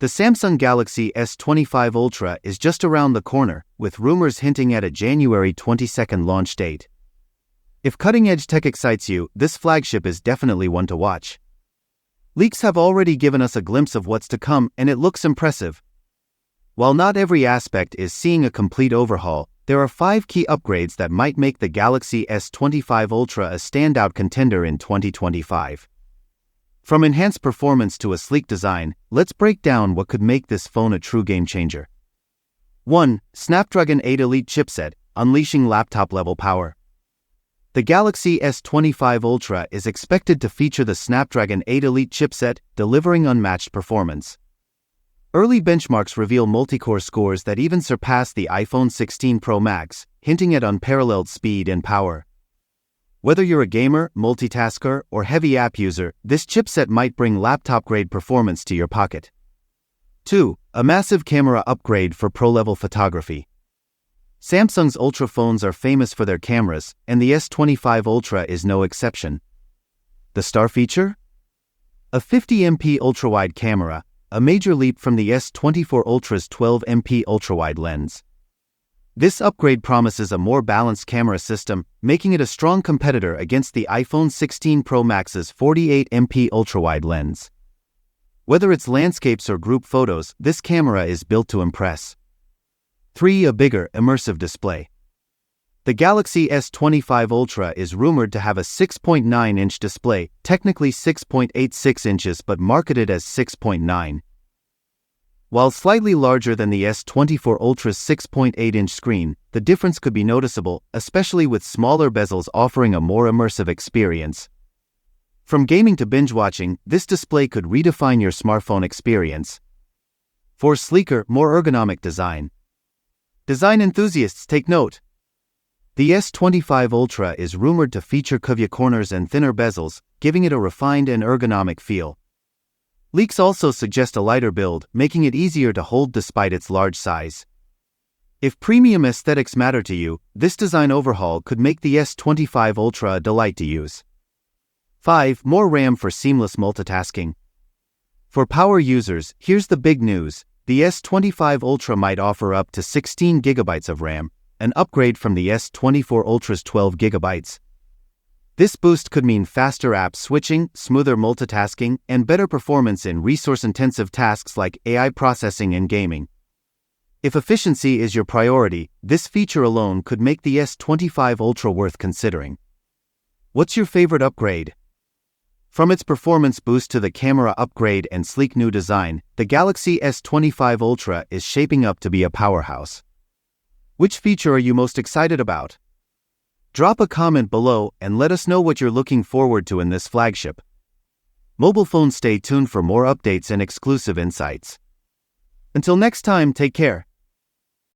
The Samsung Galaxy S25 Ultra is just around the corner, with rumors hinting at a January 22nd launch date. If cutting-edge tech excites you, this flagship is definitely one to watch. Leaks have already given us a glimpse of what's to come, and it looks impressive. While not every aspect is seeing a complete overhaul, there are 5 key upgrades that might make the Galaxy S25 Ultra a standout contender in 2025. From enhanced performance to a sleek design, let's break down what could make this phone a true game-changer. 1. Snapdragon 8 Elite chipset, unleashing laptop-level power. The Galaxy S25 Ultra is expected to feature the Snapdragon 8 Elite chipset, delivering unmatched performance. Early benchmarks reveal multi-core scores that even surpass the iPhone 16 Pro Max, hinting at unparalleled speed and power. Whether you're a gamer, multitasker, or heavy app user, this chipset might bring laptop-grade performance to your pocket. 2. A massive camera upgrade for pro-level photography. Samsung's Ultra phones are famous for their cameras, and the S25 Ultra is no exception. The star feature? A 50MP ultrawide camera, a major leap from the S24 Ultra's 12MP ultrawide lens. This upgrade promises a more balanced camera system, making it a strong competitor against the iPhone 16 Pro Max's 48MP ultrawide lens. Whether it's landscapes or group photos, this camera is built to impress. 3. A bigger, immersive display. The Galaxy S25 Ultra is rumored to have a 6.9-inch display, technically 6.86 inches but marketed as 6.9. While slightly larger than the S24 Ultra's 6.8-inch screen, the difference could be noticeable, especially with smaller bezels offering a more immersive experience. From gaming to binge-watching, this display could redefine your smartphone experience. 4. Sleeker, more ergonomic design. Design enthusiasts take note. The S25 Ultra is rumored to feature curvy corners and thinner bezels, giving it a refined and ergonomic feel. Leaks also suggest a lighter build, making it easier to hold despite its large size. If premium aesthetics matter to you, this design overhaul could make the S25 Ultra a delight to use. 5. More RAM for seamless multitasking. For power users, here's the big news. The S25 Ultra might offer up to 16 GB of RAM, an upgrade from the S24 Ultra's 12 GB. This boost could mean faster app switching, smoother multitasking, and better performance in resource-intensive tasks like AI processing and gaming. If efficiency is your priority, this feature alone could make the S25 Ultra worth considering. What's your favorite upgrade? From its performance boost to the camera upgrade and sleek new design, the Galaxy S25 Ultra is shaping up to be a powerhouse. Which feature are you most excited about? Drop a comment below and let us know what you're looking forward to in this flagship. Mobile phones, stay tuned for more updates and exclusive insights. Until next time, take care.